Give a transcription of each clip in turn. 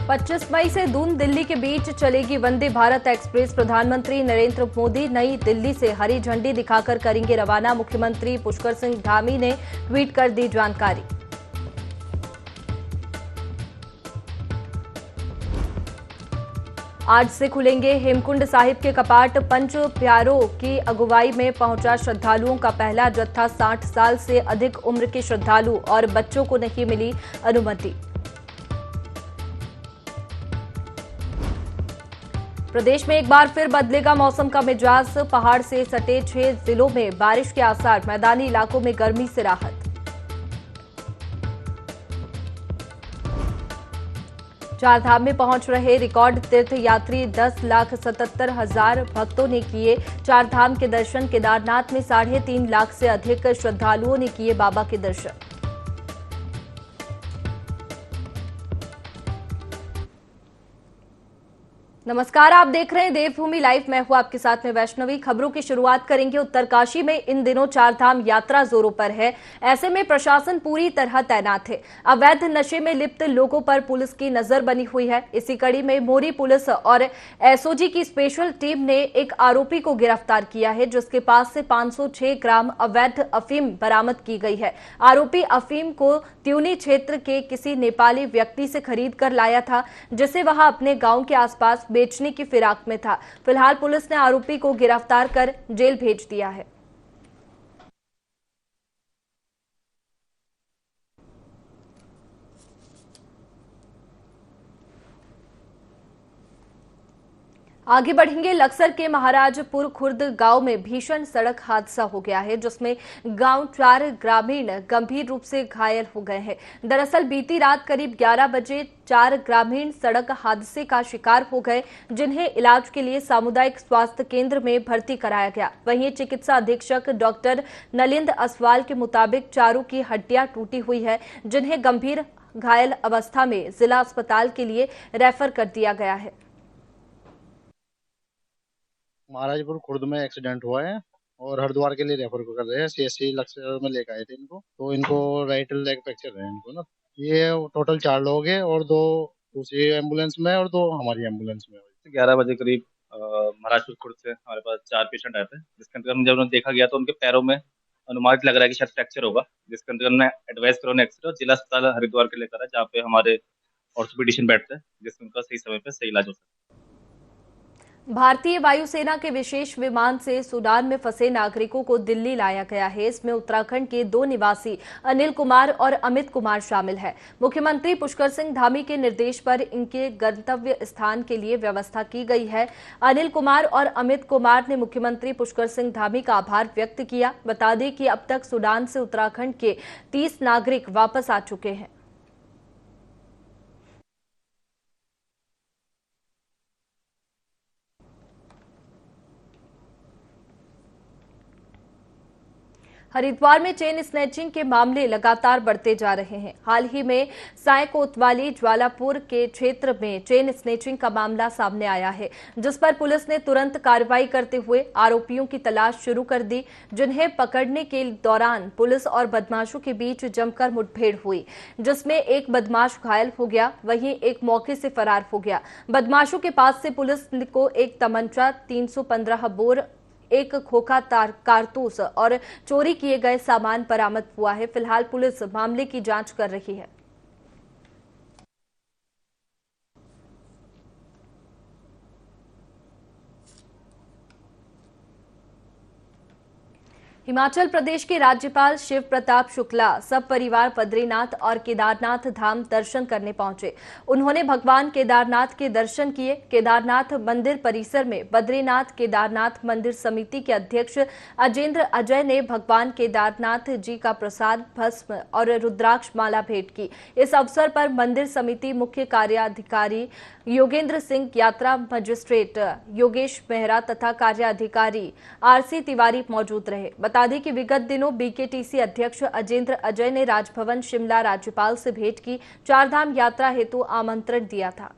25 मई से दून दिल्ली के बीच चलेगी वंदे भारत एक्सप्रेस। प्रधानमंत्री नरेंद्र मोदी नई दिल्ली से हरी झंडी दिखाकर करेंगे रवाना। मुख्यमंत्री पुष्कर सिंह धामी ने ट्वीट कर दी जानकारी। आज से खुलेंगे हेमकुंड साहिब के कपाट। पंच प्यारों की अगुवाई में पहुंचा श्रद्धालुओं का पहला जत्था। 60 साल से अधिक उम्र के श्रद्धालु और बच्चों को नहीं मिली अनुमति। प्रदेश में एक बार फिर बदलेगा मौसम का मिजाज। पहाड़ से सटे 6 जिलों में बारिश के आसार। मैदानी इलाकों में गर्मी से राहत। चारधाम में पहुंच रहे रिकॉर्ड तीर्थ यात्री 10,77,000 भक्तों ने किए चारधाम के दर्शन। केदारनाथ में 3.5 लाख से अधिक श्रद्धालुओं ने किए बाबा के दर्शन। नमस्कार, आप देख रहे हैं देवभूमि लाइव। मैं हूं आपके साथ में वैष्णवी। खबरों की शुरुआत करेंगे। उत्तरकाशी में इन दिनों चारधाम यात्रा जोरों पर है। ऐसे में प्रशासन पूरी तरह तैनात है। अवैध नशे में लिप्त लोगों पर पुलिस की नजर बनी हुई है। इसी कड़ी में मोरी पुलिस और एसओजी की स्पेशल टीम ने एक आरोपी को गिरफ्तार किया है, जिसके पास से 506 ग्राम अवैध अफीम बरामद की गई है। आरोपी अफीम को त्यूनी क्षेत्र के किसी नेपाली व्यक्ति से खरीद कर लाया था, जिसे वह अपने गांव के आसपास बेचने की फिराक में था। फिलहाल पुलिस ने आरोपी को गिरफ्तार कर जेल भेज दिया है। आगे बढ़ेंगे। लक्सर के महाराजपुर खुर्द गांव में भीषण सड़क हादसा हो गया है, जिसमें गांव 4 ग्रामीण गंभीर रूप से घायल हो गए हैं। दरअसल बीती रात करीब 11 बजे 4 ग्रामीण सड़क हादसे का शिकार हो गए, जिन्हें इलाज के लिए सामुदायिक स्वास्थ्य केंद्र में भर्ती कराया गया। वहीं चिकित्सा अधीक्षक डॉक्टर नलिंद असवाल के मुताबिक चारों की हड्डियां टूटी हुई है, जिन्हें गंभीर घायल अवस्था में जिला अस्पताल के लिए रेफर कर दिया गया है। महाराजपुर खुर्द में एक्सीडेंट हुआ है और हरिद्वार के लिए रेफर कर रहे हैं। सीएससी लक्ष्य में लेकर आए थे इनको, तो इनको राइट लेग फ्रैक्चर है इनको ना। ये टोटल 4 लोग हैं और 2 दूसरी एम्बुलेंस में और 2 हमारी एम्बुलेंस में। 11 बजे करीब महाराजपुर खुर्द से हमारे पास 4 पेशेंट आए थे, जिसके अंतर्गत जब उन्हें देखा गया तो उनके पैरों में अनुमानित लग रहा है कि शायद फ्रैक्चर होगा, जिसके अंतर्गत उन्हें एडवाइस करो उन्हें एक्सरे और जिला अस्पताल हरिद्वार के लेकर आए, जहाँ पे हमारे ऑर्थोपेडिशियन बैठते हैं, जिससे उनका सही समय पे सही इलाज हो सके। भारतीय वायुसेना के विशेष विमान से सूडान में फंसे नागरिकों को दिल्ली लाया गया है। इसमें उत्तराखंड के 2 निवासी अनिल कुमार और अमित कुमार शामिल है। मुख्यमंत्री पुष्कर सिंह धामी के निर्देश पर इनके गंतव्य स्थान के लिए व्यवस्था की गई है। अनिल कुमार और अमित कुमार ने मुख्यमंत्री पुष्कर सिंह धामी का आभार व्यक्त किया। बता दें कि अब तक सूडान से उत्तराखंड के 30 नागरिक वापस आ चुके हैं। हरिद्वार में चेन स्नैचिंग के मामले लगातार बढ़ते जा रहे हैं। हाल ही में साय कोतवाली ज्वालापुर के क्षेत्र में चेन स्नैचिंग का मामला सामने आया है, जिस पर पुलिस ने तुरंत कार्रवाई करते हुए आरोपियों की तलाश शुरू कर दी, जिन्हें पकड़ने के दौरान पुलिस और बदमाशों के बीच जमकर मुठभेड़ हुई, जिसमें एक बदमाश घायल हो गया, वहीं एक मौके से फरार हो गया। बदमाशों के पास से पुलिस को एक तमंचा, 315 बोर, एक खोखा कारतूस और चोरी किए गए सामान बरामद हुआ है। फिलहाल पुलिस मामले की जांच कर रही है। हिमाचल प्रदेश के राज्यपाल शिव प्रताप शुक्ला सब परिवार बद्रीनाथ और केदारनाथ धाम दर्शन करने पहुंचे। उन्होंने भगवान केदारनाथ के दर्शन किए। केदारनाथ मंदिर परिसर में बद्रीनाथ केदारनाथ मंदिर समिति के अध्यक्ष अजेंद्र अजय ने भगवान केदारनाथ जी का प्रसाद, भस्म और रुद्राक्ष माला भेंट की। इस अवसर पर मंदिर समिति मुख्य कार्याधिकारी योगेंद्र सिंह, यात्रा मजिस्ट्रेट योगेश मेहरा तथा कार्याधिकारी आरसी तिवारी मौजूद रहे। बता दें कि विगत दिनों बीकेटीसी अध्यक्ष अजेंद्र अजय ने राजभवन शिमला राज्यपाल से भेंट की चारधाम यात्रा हेतु आमंत्रण दिया था।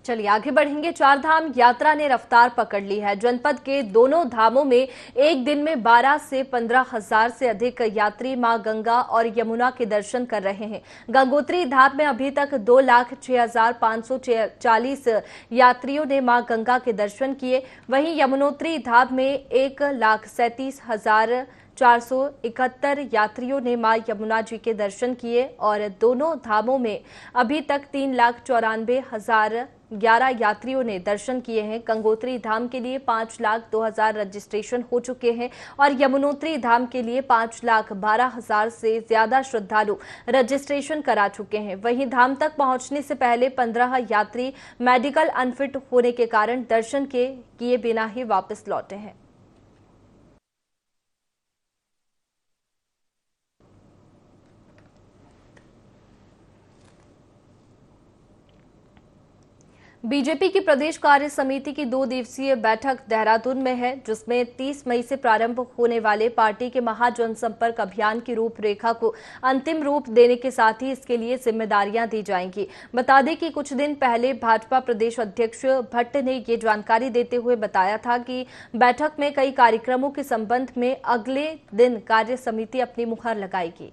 चलिए आगे बढ़ेंगे। चार धाम यात्रा ने रफ्तार पकड़ ली है। जनपद के दोनों धामों में एक दिन में 12 से 15 हजार से अधिक यात्री मां गंगा और यमुना के दर्शन कर रहे हैं। गंगोत्री धाम में अभी तक 2,06,540 यात्रियों ने मां गंगा के दर्शन किए। वहीं यमुनोत्री धाम में 1,37,471 यात्रियों ने मां यमुना जी के दर्शन किए और दोनों धामों में अभी तक 3,94,011 यात्रियों ने दर्शन किए हैं। गंगोत्री धाम के लिए 5,02,000 रजिस्ट्रेशन हो चुके हैं और यमुनोत्री धाम के लिए 5,12,000 से ज्यादा श्रद्धालु रजिस्ट्रेशन करा चुके हैं। वहीं धाम तक पहुंचने से पहले 15 यात्री मेडिकल अनफिट होने के कारण दर्शन किए बिना ही वापस लौटे हैं। बीजेपी की प्रदेश कार्य समिति की 2 दिवसीय बैठक देहरादून में है, जिसमें 30 मई से प्रारंभ होने वाले पार्टी के महाजनसंपर्क अभियान की रूपरेखा को अंतिम रूप देने के साथ ही इसके लिए जिम्मेदारियां दी जाएंगी। बता दें कि कुछ दिन पहले भाजपा प्रदेश अध्यक्ष भट्ट ने ये जानकारी देते हुए बताया था कि बैठक में कई कार्यक्रमों के संबंध में अगले दिन कार्य समिति अपनी मुहर लगाएगी।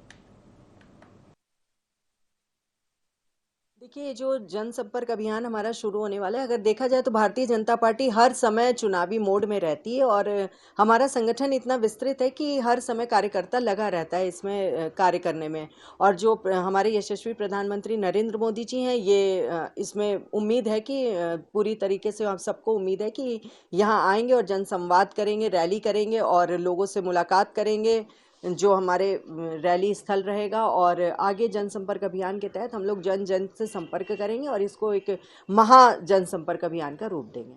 देखिए, जो जनसंपर्क अभियान हमारा शुरू होने वाला है, अगर देखा जाए तो भारतीय जनता पार्टी हर समय चुनावी मोड में रहती है और हमारा संगठन इतना विस्तृत है कि हर समय कार्यकर्ता लगा रहता है इसमें कार्य करने में। और जो हमारे यशस्वी प्रधानमंत्री नरेंद्र मोदी जी हैं, ये इसमें उम्मीद है कि पूरी तरीके से हम सबको उम्मीद है कि यहाँ आएंगे और जनसंवाद करेंगे, रैली करेंगे और लोगों से मुलाकात करेंगे जो हमारे रैली स्थल रहेगा। और आगे जनसंपर्क अभियान के तहत हम लोग जन जन से संपर्क करेंगे और इसको एक महा जनसंपर्क अभियान का रूप देंगे।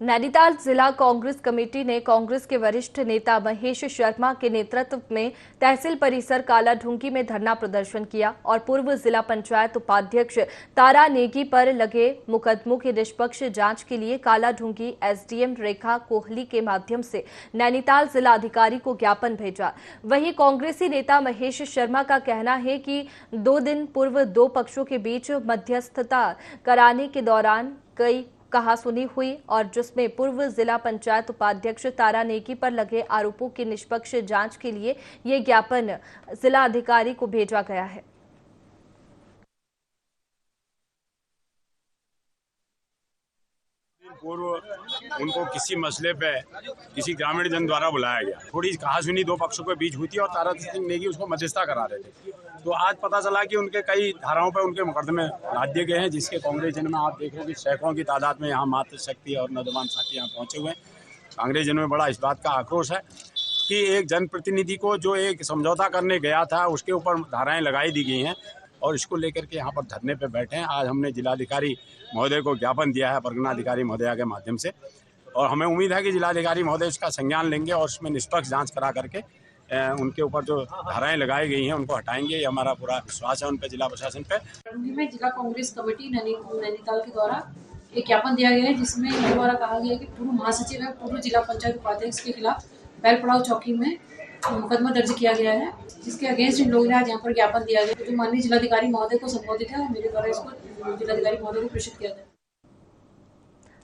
नैनीताल जिला कांग्रेस कमेटी ने कांग्रेस के वरिष्ठ नेता महेश शर्मा के नेतृत्व में तहसील परिसर कालाढूंगी में धरना प्रदर्शन किया और पूर्व जिला पंचायत उपाध्यक्ष तारा नेगी पर लगे मुकदमों की निष्पक्ष जांच के लिए कालाढूंगी एसडीएम रेखा कोहली के माध्यम से नैनीताल जिला अधिकारी को ज्ञापन भेजा। वहीं कांग्रेसी नेता महेश शर्मा का कहना है कि 2 दिन पूर्व 2 पक्षों के बीच मध्यस्थता कराने के दौरान कई कहासुनी हुई और जिसमें पूर्व जिला पंचायत उपाध्यक्ष तारा नेगी पर लगे आरोपों की निष्पक्ष जांच के लिए ये ज्ञापन जिला अधिकारी को भेजा गया है। पूर्व उनको किसी मसले पे किसी ग्रामीण जन द्वारा बुलाया गया, थोड़ी कहासुनी 2 पक्षों के बीच हुई थी और तारा सिंह नेगी उसको मध्यस्थता करा रहे थे। तो आज पता चला कि उनके कई धाराओं पर उनके मुकदमे लाद दिए गए हैं, जिसके कांग्रेस जन में आप देख रहे हो कि सैकड़ों की तादाद में यहाँ मातृशक्ति और नौजवान साथी यहाँ पहुंचे हुए हैं। कांग्रेस जन में बड़ा इस बात का आक्रोश है कि एक जनप्रतिनिधि को जो एक समझौता करने गया था उसके ऊपर धाराएं लगाई दी गई हैं और इसको लेकर के यहाँ पर धरने पे बैठे हैं। आज हमने जिलाधिकारी महोदय को ज्ञापन दिया है परगना अधिकारी महोदया के माध्यम से और हमें उम्मीद है कि जिलाधिकारी महोदय इसका संज्ञान लेंगे और उसमें निष्पक्ष जांच करा करके उनके ऊपर जो धाराएं लगाई गई हैं उनको हटाएंगे। ये हमारा पूरा विश्वास है उन पर, जिला प्रशासन पे। में जिला कांग्रेस कमेटी नैनीताल के द्वारा एक ज्ञापन दिया गया है, जिसमें इनके द्वारा कहा गया है कि पूर्व महासचिव है पूर्व जिला पंचायत उपाध्यक्ष के खिलाफ बैलपड़ाव चौकी में मुकदमा दर्ज किया गया है, जिसके अगेंस्ट इन लोगों ने आज यहाँ पर ज्ञापन दिया गया, जो माननीय जिलाधिकारी महोदय को संबोधित है और मेरे द्वारा इसको जिलाधिकारी महोदय को प्रेषित किया गया।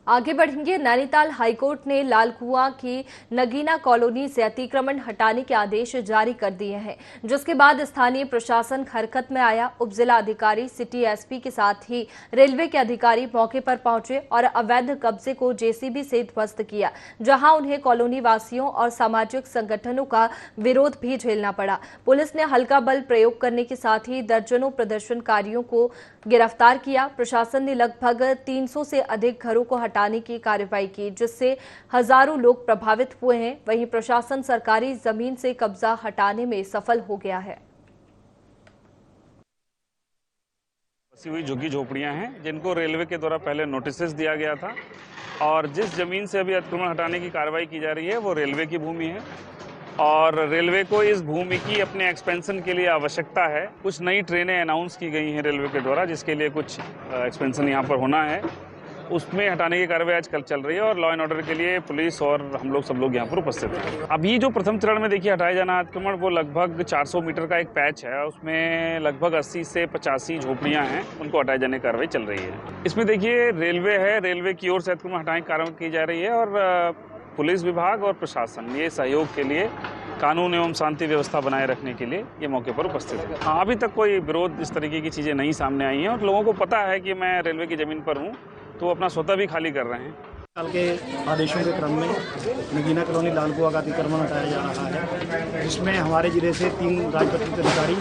आगे बढ़ेंगे। नैनीताल हाईकोर्ट ने लालकुआं की नगीना कॉलोनी से अतिक्रमण हटाने के आदेश जारी कर दिए हैं, जिसके बाद स्थानीय प्रशासन हरकत में आया। उप जिला अधिकारी सिटी एसपी के साथ ही रेलवे के अधिकारी मौके पर पहुंचे और अवैध कब्जे को जेसीबी से ध्वस्त किया, जहां उन्हें कॉलोनी वासियों और सामाजिक संगठनों का विरोध भी झेलना पड़ा। पुलिस ने हल्का बल प्रयोग करने के साथ ही दर्जनों प्रदर्शनकारियों को गिरफ्तार किया। प्रशासन ने लगभग 300 से अधिक घरों को हटाने की कार्रवाई की, जिससे हजारों लोग प्रभावित हुए हैं। वहीं प्रशासन सरकारी जमीन से कब्जा हटाने में सफल हो गया है। बसी हुई झुग्गी झोपड़ियां हैं जिनको रेलवे के द्वारा पहले नोटिस दिया गया था और जिस जमीन से अभी अतिक्रमण हटाने की कार्रवाई की जा रही है वो रेलवे की भूमि है और रेलवे को इस भूमि की अपने एक्सपेंशन के लिए आवश्यकता है। कुछ नई ट्रेनें अनाउंस की गई हैं रेलवे के द्वारा, जिसके लिए कुछ एक्सपेंशन यहाँ पर होना है उसमें हटाने की कार्रवाई आजकल चल रही है और लॉ एंड ऑर्डर के लिए पुलिस और हम लोग सब लोग यहाँ पर उपस्थित हैं। अभी जो प्रथम चरण में देखिए हटाए जाना अतिक्रमण, वो लगभग 400 मीटर का एक पैच है, उसमें लगभग 80 से 85 झोपड़ियाँ हैं, उनको हटाए जाने की कार्रवाई चल रही है। इसमें देखिए रेलवे है, रेलवे की ओर से अतिक्रमण हटाने की कार्रवाई की जा रही है और पुलिस विभाग और प्रशासन ये सहयोग के लिए, कानून एवं शांति व्यवस्था बनाए रखने के लिए ये मौके पर उपस्थित है। हाँ, अभी तक कोई विरोध इस तरीके की चीज़ें नहीं सामने आई हैं और लोगों को पता है कि मैं रेलवे की ज़मीन पर हूँ, तो वो अपना स्वतः भी खाली कर रहे हैं। कल के आदेशों के क्रम में नगीना कॉलोनी लालकुआ का अतिक्रमण हटाया जा रहा है, जिसमें हमारे जिले से 3 राजपत्रित अधिकारी,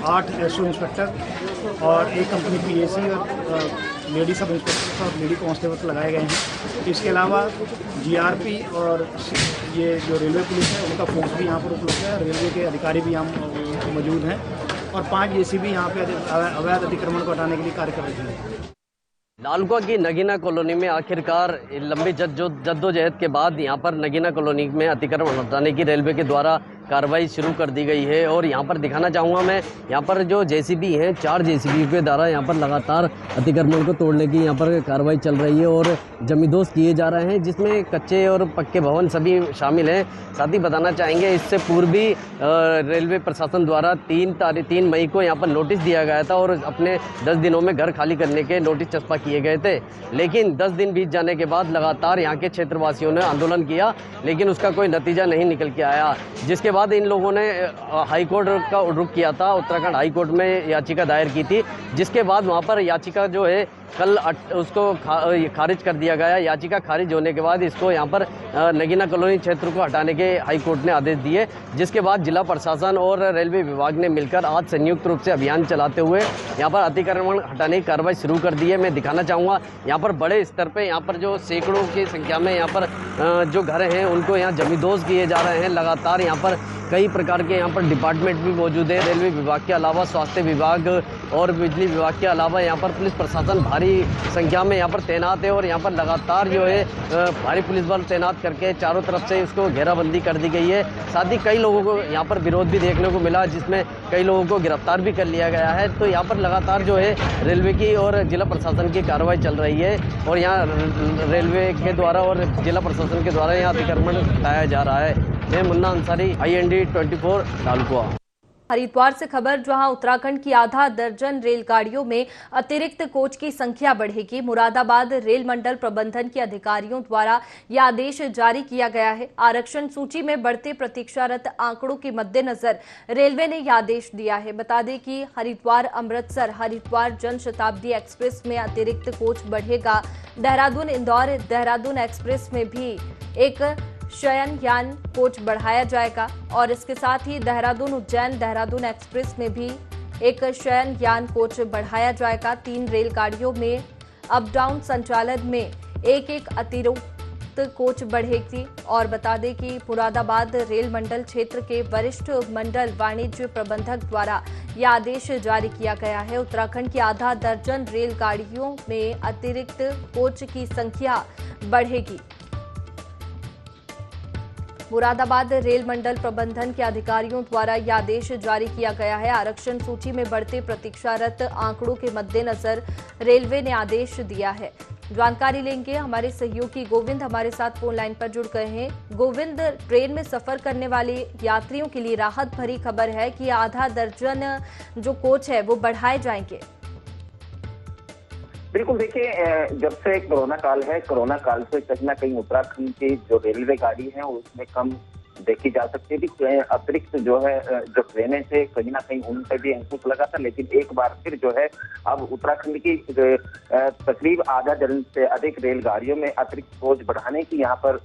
8 एसओ इंस्पेक्टर और 1 कंपनी पीएसी और लेडी सब इंस्पेक्टर और लेडी कांस्टेबल लगाए गए हैं। इसके अलावा जीआरपी और ये जो रेलवे पुलिस है उनका फोर्स भी यहाँ पर उपलब्ध है, रेलवे के अधिकारी भी यहाँ मौजूद हैं और 5 जेसीबी यहाँ पे अवैध अतिक्रमण को हटाने के लिए कार्य कर रहे हैं। लालकुआ की नगीना कॉलोनी में आखिरकार लंबी जद्दोजहद के बाद यहाँ पर नगीना कॉलोनी में अतिक्रमण हटाने की रेलवे के द्वारा कार्रवाई शुरू कर दी गई है। और यहाँ पर दिखाना चाहूँगा मैं, यहाँ पर जो जेसीबी हैं 4 जेसीबी के द्वारा यहाँ पर लगातार अतिक्रमण को तोड़ने की यहाँ पर कार्रवाई चल रही है और जमींदोज किए जा रहे हैं, जिसमें कच्चे और पक्के भवन सभी शामिल हैं। साथ ही बताना चाहेंगे, इससे पूर्व भी रेलवे प्रशासन द्वारा 3 मई को यहाँ पर नोटिस दिया गया था और अपने 10 दिनों में घर खाली करने के नोटिस चस्पा किए गए थे, लेकिन 10 दिन बीत जाने के बाद लगातार यहाँ के क्षेत्रवासियों ने आंदोलन किया, लेकिन उसका कोई नतीजा नहीं निकल के आया। जिसके बाद इन लोगों ने हाई कोर्ट का रुख किया था, उत्तराखंड हाई कोर्ट में याचिका दायर की थी, जिसके बाद वहाँ पर याचिका जो है कल उसको खारिज कर दिया गया। याचिका खारिज होने के बाद इसको यहाँ पर नगीना कॉलोनी क्षेत्र को हटाने के हाई कोर्ट ने आदेश दिए, जिसके बाद जिला प्रशासन और रेलवे विभाग ने मिलकर आज संयुक्त रूप से अभियान चलाते हुए यहाँ पर अतिक्रमण हटाने की कार्रवाई शुरू कर दी है। मैं दिखाना चाहूँगा, यहाँ पर बड़े स्तर पे यहाँ पर जो सैकड़ों की संख्या में यहाँ पर जो घर हैं उनको यहाँ जमींदोज किए जा रहे हैं। लगातार यहाँ पर कई प्रकार के यहाँ पर डिपार्टमेंट भी मौजूद है, रेलवे विभाग के अलावा स्वास्थ्य विभाग और बिजली विभाग के अलावा यहाँ पर पुलिस प्रशासन भारी संख्या में यहाँ पर तैनात है और यहाँ पर लगातार जो है भारी पुलिस बल तैनात करके चारों तरफ से इसको घेराबंदी कर दी गई है। साथ ही कई लोगों को यहाँ पर विरोध भी देखने को मिला, जिसमें कई लोगों को गिरफ्तार भी कर लिया गया है। तो यहाँ पर लगातार जो है रेलवे की और जिला प्रशासन की कार्रवाई चल रही है और यहाँ रेलवे के द्वारा और जिला प्रशासन के द्वारा यहाँ अतिक्रमण हटाया जा रहा है। मैं मुन्ना अंसारी, IND 24 लालकुआ। हरिद्वार से खबर, जहां उत्तराखंड की आधा दर्जन रेलगाड़ियों में अतिरिक्त कोच की संख्या बढ़ेगी। मुरादाबाद रेल मंडल प्रबंधन के अधिकारियों द्वारा यह आदेश जारी किया गया है। आरक्षण सूची में बढ़ते प्रतीक्षारत आंकड़ों के मद्देनजर रेलवे ने यह आदेश दिया है। बता दें कि हरिद्वार अमृतसर हरिद्वार जन शताब्दी एक्सप्रेस में अतिरिक्त कोच बढ़ेगा। देहरादून इंदौर देहरादून एक्सप्रेस में भी एक शयन यान कोच बढ़ाया जाएगा और इसके साथ ही देहरादून उज्जैन देहरादून एक्सप्रेस में भी एक शयन यान कोच बढ़ाया जाएगा। 3 रेलगाड़ियों में अप डाउन संचालन में एक अतिरिक्त कोच बढ़ेगी। और बता दें कि मुरादाबाद रेल मंडल क्षेत्र के वरिष्ठ मंडल वाणिज्य प्रबंधक द्वारा यह आदेश जारी किया गया है। उत्तराखंड की आधा दर्जन रेलगाड़ियों में अतिरिक्त कोच की संख्या बढ़ेगी। मुरादाबाद रेल मंडल प्रबंधन के अधिकारियों द्वारा यह आदेश जारी किया गया है। आरक्षण सूची में बढ़ते प्रतीक्षारत आंकड़ों के मद्देनजर रेलवे ने आदेश दिया है। जानकारी लेंगे, हमारे सहयोगी गोविंद हमारे साथ फोन लाइन पर जुड़ गए हैं। गोविंद, ट्रेन में सफर करने वाले यात्रियों के लिए राहत भरी खबर है कि आधा दर्जन जो कोच है वो बढ़ाए जाएंगे। बिल्कुल, देखिए जब से कोरोना काल है, कोरोना काल से कहीं ना कहीं उत्तराखंड की जो रेलवे गाड़ी है उसमें कम देखी जा सकती है। अतिरिक्त जो है जो ट्रेनें थे कहीं ना कहीं उन पर भी अंकुश लगा था, लेकिन एक बार फिर जो है अब उत्तराखंड की तकरीब आधा दर्जन से अधिक रेलगाड़ियों में अतिरिक्त कोच बढ़ाने की यहाँ पर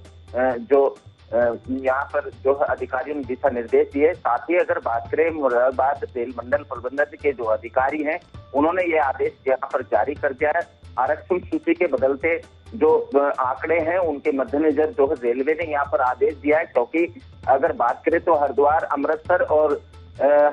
जो अधिकारियों ने दिशा निर्देश दिए। साथ ही अगर बात करें मुरादाबाद रेल मंडल प्रबंधन के जो अधिकारी हैं उन्होंने ये आदेश यहाँ पर जारी कर दिया है। आरक्षण सूची के बदलते जो आंकड़े हैं उनके मद्देनजर जो है रेलवे ने यहाँ पर आदेश दिया है, क्योंकि अगर बात करें तो हरिद्वार अमृतसर और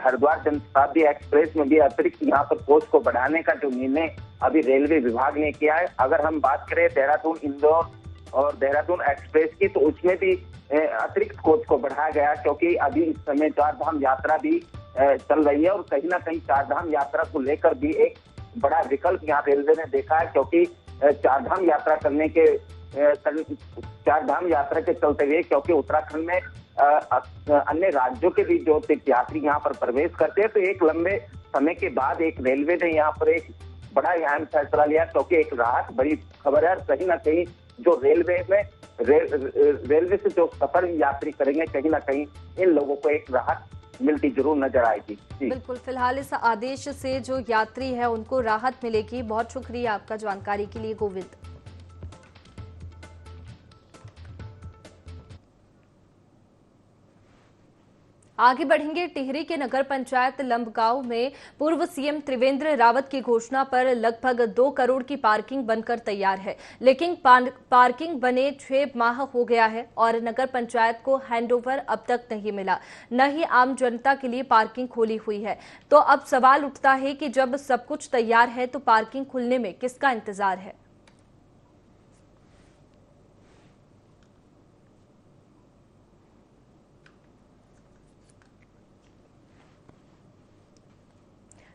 हरिद्वार जन शताब्दी एक्सप्रेस में भी अतिरिक्त यहाँ पर कोच को बढ़ाने का जो निर्णय अभी रेलवे विभाग ने किया है। अगर हम बात करें देहरादून इंदौर और देहरादून एक्सप्रेस की, तो उसमें भी अतिरिक्त कोच को बढ़ाया गया, क्योंकि अभी इस समय 4 धाम यात्रा भी चल रही है और कहीं ना कहीं 4 धाम यात्रा को लेकर भी एक बड़ा विकल्प यहाँ रेलवे ने देखा है, क्योंकि चारधाम यात्रा करने के चारधाम यात्रा के चलते हुए, क्योंकि उत्तराखंड में अन्य राज्यों के भी जो तीर्थयात्री यहाँ पर प्रवेश करते हैं, तो एक लंबे समय के बाद एक रेलवे ने यहाँ पर एक बड़ा अहम फैसला लिया, क्योंकि एक राहत बड़ी खबर है। कहीं ना कहीं जो रेलवे से जो सफर यात्री करेंगे, कहीं ना कहीं इन लोगों को एक राहत मिलती जरूर नजर आएगी। बिल्कुल, फिलहाल इस आदेश से जो यात्री है उनको राहत मिलेगी। बहुत शुक्रिया आपका जानकारी के लिए गोविंद। आगे बढ़ेंगे। टिहरी के नगर पंचायत लंबगांव में पूर्व सीएम त्रिवेंद्र रावत की घोषणा पर लगभग 2 करोड़ की पार्किंग बनकर तैयार है, लेकिन पार्किंग बने 6 माह हो गया है और नगर पंचायत को हैंडओवर अब तक नहीं मिला, न ही आम जनता के लिए पार्किंग खोली हुई है। तो अब सवाल उठता है कि जब सब कुछ तैयार है तो पार्किंग खुलने में किसका इंतजार है।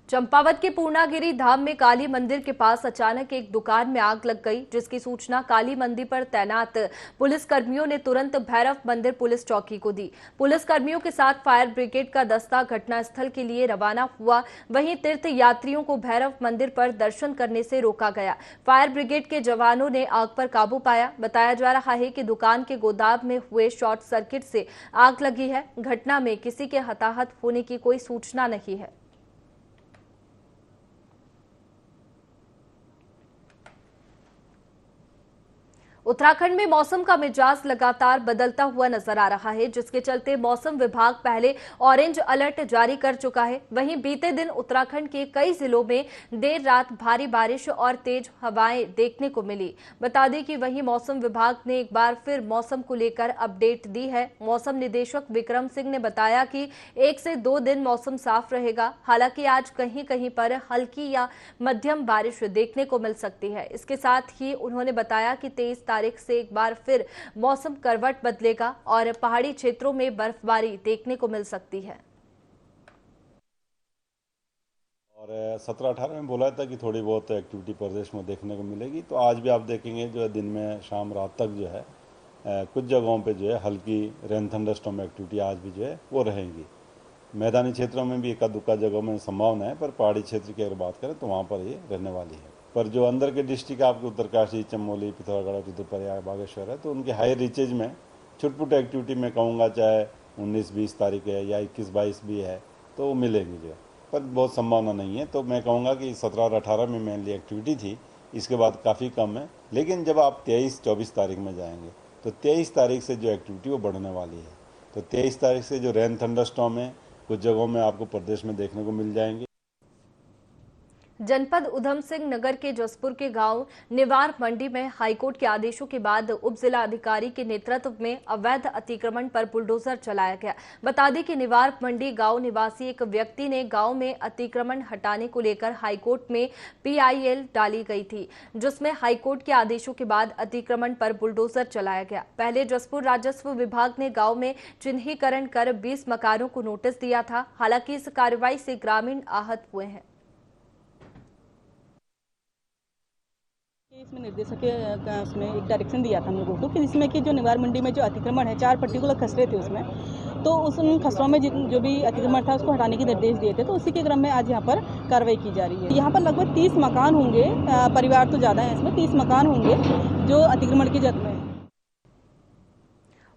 चंपावत के पूर्णागिरी धाम में काली मंदिर के पास अचानक एक दुकान में आग लग गई, जिसकी सूचना काली मंदिर पर तैनात पुलिस कर्मियों ने तुरंत भैरव मंदिर पुलिस चौकी को दी। पुलिस कर्मियों के साथ फायर ब्रिगेड का दस्ता घटनास्थल के लिए रवाना हुआ। वहीं तीर्थ यात्रियों को भैरव मंदिर पर दर्शन करने से रोका गया। फायर ब्रिगेड के जवानों ने आग पर काबू पाया। बताया जा रहा है कि दुकान के गोदाम में हुए शॉर्ट सर्किट से आग लगी है। घटना में किसी के हताहत होने की कोई सूचना नहीं है। उत्तराखंड में मौसम का मिजाज लगातार बदलता हुआ नजर आ रहा है, जिसके चलते मौसम विभाग पहले ऑरेंज अलर्ट जारी कर चुका है। वहीं बीते दिन उत्तराखंड के कई जिलों में देर रात भारी बारिश और तेज हवाएं देखने को मिली। बता दें कि वहीं मौसम विभाग ने एक बार फिर मौसम को लेकर अपडेट दी है। मौसम निदेशक विक्रम सिंह ने बताया कि 1 से 2 दिन मौसम साफ रहेगा। हालांकि आज कहीं कहीं पर हल्की या मध्यम बारिश देखने को मिल सकती है। इसके साथ ही उन्होंने बताया कि 23 तारीख से एक बार फिर मौसम करवट बदलेगा और पहाड़ी क्षेत्रों में बर्फबारी देखने को मिल सकती है। और 17-18 में बोला था कि थोड़ी बहुत एक्टिविटी प्रदेश में देखने को मिलेगी, तो आज भी आप देखेंगे जो है दिन में शाम रात तक जो है कुछ जगहों पे जो है हल्की रेन थंडरस्टॉर्म एक्टिविटी आज भी जो है वो रहेंगी। मैदानी क्षेत्रों में भी एका दुक्का जगहों में संभावना है, पर पहाड़ी क्षेत्र की अगर बात करें तो वहाँ पर ये रहने वाली है। पर जो अंदर के डिस्ट्रिक्ट आपके उत्तरकाशी, चमोली, पिथौरागढ़, रुद्रप्रयाग, बागेश्वर है, तो उनके हाई रीचेज में छुटपुट एक्टिविटी में कहूँगा, चाहे 19-20 तारीख है या 21-22 भी है, तो वो मिलेंगी जो है, पर बहुत संभावना नहीं है। तो मैं कहूँगा कि 17 और 18 में मेनली एक्टिविटी थी, इसके बाद काफ़ी कम है। लेकिन जब आप 23-24 तारीख में जाएंगे तो 23 तारीख से जो एक्टिविटी वो बढ़ने वाली है। तो 23 तारीख से जो रेन थंडरस्टॉर्म है कुछ जगहों में आपको प्रदेश में देखने को मिल जाएंगे। जनपद उधम सिंह नगर के जसपुर के गांव निवार मंडी में हाईकोर्ट के आदेशों के बाद उप जिला अधिकारी के नेतृत्व में अवैध अतिक्रमण पर बुलडोजर चलाया गया। बता दें कि निवार मंडी गांव निवासी एक व्यक्ति ने गांव में अतिक्रमण हटाने को लेकर हाईकोर्ट में PIL डाली गई थी, जिसमें हाईकोर्ट के आदेशों के बाद अतिक्रमण पर बुलडोजर चलाया गया। पहले जसपुर राजस्व विभाग ने गाँव में चिन्हीकरण कर 20 मकानों को नोटिस दिया था। हालांकि इस कार्रवाई से ग्रामीण आहत हुए हैं। इसमें निर्देशक का उसमें एक डायरेक्शन दिया था हम लोगों को कि इसमें कि जो निवार मंडी में जो अतिक्रमण है 4 पर्टिकुलर खसरे थे उसमें, तो उन खसरों में जो भी अतिक्रमण था उसको हटाने के निर्देश दिए थे। तो उसी के क्रम में आज यहाँ पर कार्रवाई की जा रही है। यहाँ पर लगभग 30 मकान होंगे, परिवार तो ज़्यादा है इसमें, 30 मकान होंगे जो अतिक्रमण की जद में।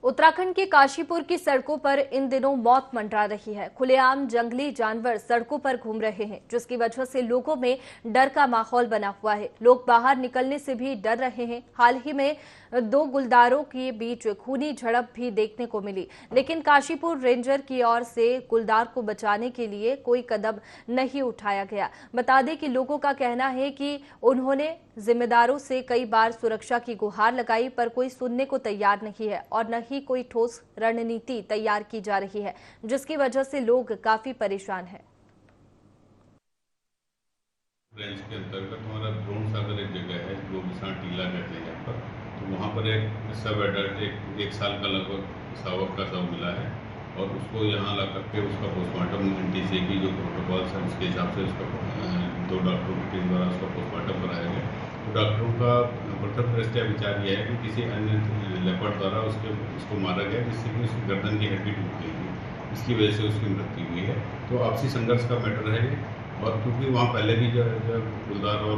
उत्तराखंड के काशीपुर की सड़कों पर इन दिनों मौत मंडरा रही है। खुलेआम जंगली जानवर सड़कों पर घूम रहे हैं, जिसकी वजह से लोगों में डर का माहौल बना हुआ है। लोग बाहर निकलने से भी डर रहे हैं। हाल ही में 2 गुलदारों के बीच खूनी झड़प भी देखने को मिली, लेकिन काशीपुर रेंजर की ओर से गुलदार को बचाने के लिए कोई कदम नहीं उठाया गया। बता दें कि लोगों का कहना है कि उन्होंने जिम्मेदारों से कई बार सुरक्षा की गुहार लगाई, पर कोई सुनने को तैयार नहीं है और न ही कोई ठोस रणनीति तैयार की जा रही है, जिसकी वजह से लोग काफी परेशान हैं। रेंज के अंतर्गत हमारा ड्रोन सागर एक जगह है जो विशाल टीला कहते हैं यहाँ पर, तो वहाँ पर एक सब एडल्ट एक साल का लगभग शावक का शव मिला है और उसको यहाँ ला करके उसका पोस्टमार्टम NTC की जो प्रोटोकॉल्स है उसके हिसाब से उसका 2 डॉक्टरों की टीम द्वारा उसका पोस्टमार्टम कराया गया। तो डॉक्टरों का प्रथम दृष्टया विचार यह है कि किसी अन्य लेपर्ड द्वारा उसको मारा गया, जिससे कि उसकी गर्दन की हड्डी टूट गई थी, इसकी वजह से उसकी मृत्यु हुई है। तो आपसी संघर्ष का मैटर है ये, और क्योंकि वहाँ पहले भी जो गुलदार और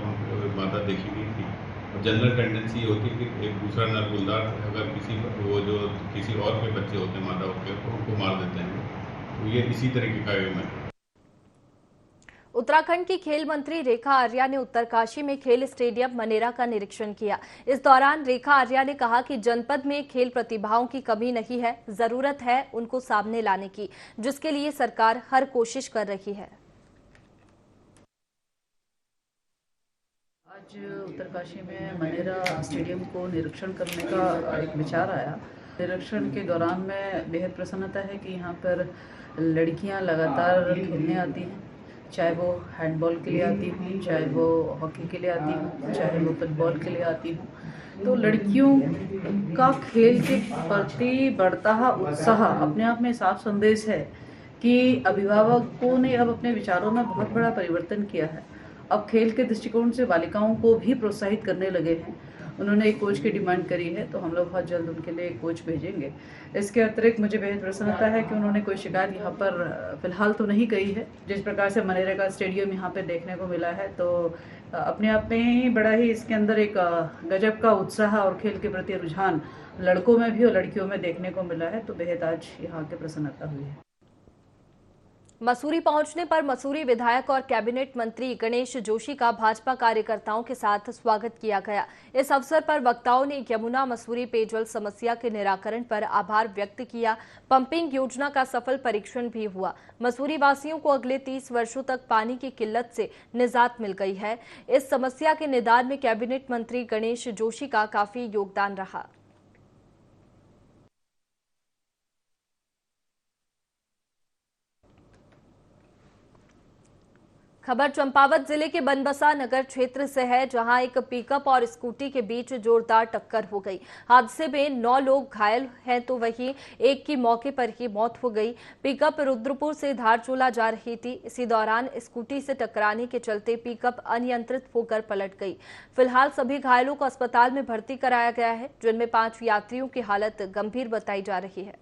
मादा देखी गई थी, और जनरल टेंडेंसी होती है कि एक दूसरा नर गुलदार अगर किसी और के बच्चे होते हैं मादा होते हैं तो उनको मार देते हैं, तो ये इसी तरीके का एक मैटर। उत्तराखंड की खेल मंत्री रेखा आर्या ने उत्तरकाशी में खेल स्टेडियम मनेरा का निरीक्षण किया। इस दौरान रेखा आर्या ने कहा कि जनपद में खेल प्रतिभाओं की कमी नहीं है, जरूरत है उनको सामने लाने की, जिसके लिए सरकार हर कोशिश कर रही है। आज उत्तरकाशी में मनेरा स्टेडियम को निरीक्षण करने का एक विचार आया। निरीक्षण के दौरान में बेहद प्रसन्नता है कि यहाँ पर लड़कियाँ लगातार खेलने आती हैं, चाहे वो हैंडबॉल के लिए आती हूँ, चाहे वो हॉकी के लिए आती हूँ, चाहे वो फुटबॉल के लिए आती हूँ। तो लड़कियों का खेल के प्रति बढ़ता हुआ उत्साह अपने आप में साफ संदेश है कि अभिभावकों ने अब अपने विचारों में बहुत बड़ा परिवर्तन किया है। अब खेल के दृष्टिकोण से बालिकाओं को भी प्रोत्साहित करने लगे हैं। उन्होंने एक कोच की डिमांड करी है, तो हम लोग बहुत जल्द उनके लिए एक कोच भेजेंगे। इसके अतिरिक्त मुझे बेहद प्रसन्नता है कि उन्होंने कोई शिकायत यहाँ पर फिलहाल तो नहीं कही है। जिस प्रकार से मनेरा का स्टेडियम यहाँ पे देखने को मिला है, तो अपने आप में ही बड़ा ही इसके अंदर एक गजब का उत्साह और खेल के प्रति रुझान लड़कों में भी और लड़कियों में देखने को मिला है। तो बेहद आज यहाँ के प्रसन्नता हुई है। मसूरी पहुंचने पर मसूरी विधायक और कैबिनेट मंत्री गणेश जोशी का भाजपा कार्यकर्ताओं के साथ स्वागत किया गया। इस अवसर पर वक्ताओं ने यमुना मसूरी पेयजल समस्या के निराकरण पर आभार व्यक्त किया। पंपिंग योजना का सफल परीक्षण भी हुआ। मसूरी वासियों को अगले 30 वर्षों तक पानी की किल्लत से निजात मिल गई है। इस समस्या के निदान में कैबिनेट मंत्री गणेश जोशी का काफी योगदान रहा। खबर चंपावत जिले के बनबसा नगर क्षेत्र से है, जहां एक पिकअप और स्कूटी के बीच जोरदार टक्कर हो गई। हादसे में 9 लोग घायल हैं, तो वहीं एक की मौके पर ही मौत हो गई। पिकअप रुद्रपुर से धारचूला जा रही थी। इसी दौरान स्कूटी से टकराने के चलते पिकअप अनियंत्रित होकर पलट गई। फिलहाल सभी घायलों को अस्पताल में भर्ती कराया गया है, जिनमें 5 यात्रियों की हालत गंभीर बताई जा रही है।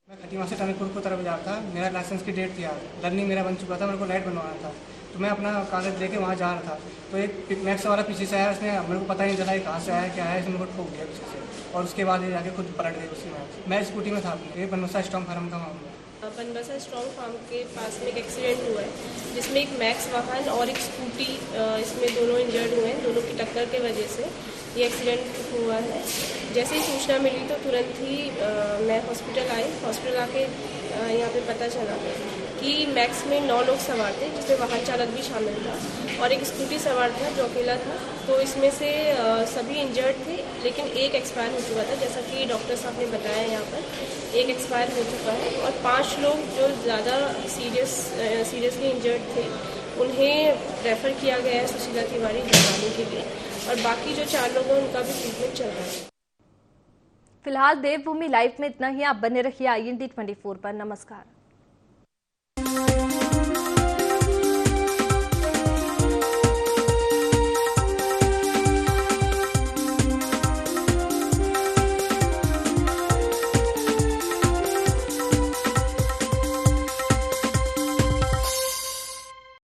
मैं खटीमा से टनकपुर की तरफ जा रहा था। मेरा लाइसेंस की डेट थी यार, लर्निंग मेरा बन चुका था, मेरे को लाइट बनवाना था, तो मैं अपना कागज लेके वहाँ जा रहा था। तो एक मैक्स वाला पीछे से आया, उसने मेरे को पता नहीं चला कहाँ से आया क्या है, इसने मेरे को ठोक दिया पीछे से, और उसके बाद ये जाके खुद पलट गई उसी में। मैं स्कूटी में था। ये बनबसा स्ट्रॉन्ग फार्म का मामला। बनबसा स्ट्रॉन्ग फार्म के पास में एक एक्सीडेंट हुआ है, जिसमें एक मैक्स वाहन और एक स्कूटी, इसमें दोनों इंजर्ड हुए हैं। दोनों की टक्कर के वजह से ये एक्सीडेंट हुआ है। जैसे ही सूचना मिली तो तुरंत ही मैं हॉस्पिटल आई। हॉस्पिटल आके यहाँ पे पता चला कि मैक्स में 9 लोग सवार थे, जिसमें वाहन चालक भी शामिल था, और एक स्कूटी सवार था जो अकेला था। तो इसमें से सभी इंजर्ड थे, लेकिन एक एक्सपायर हो चुका था। जैसा कि डॉक्टर साहब ने बताया, यहाँ पर एक एक्सपायर हो चुका है, और 5 लोग जो ज़्यादा सीरियसली इंजर्ड थे, उन्हें रेफ़र किया गया है सुशीला तिवारी जगाने के लिए, और बाकी जो 4 लोग हैं उनका भी ट्रीटमेंट चल रहा है। फिलहाल देवभूमि लाइव में इतना ही। आप बने रहिए IND 24 पर। नमस्कार।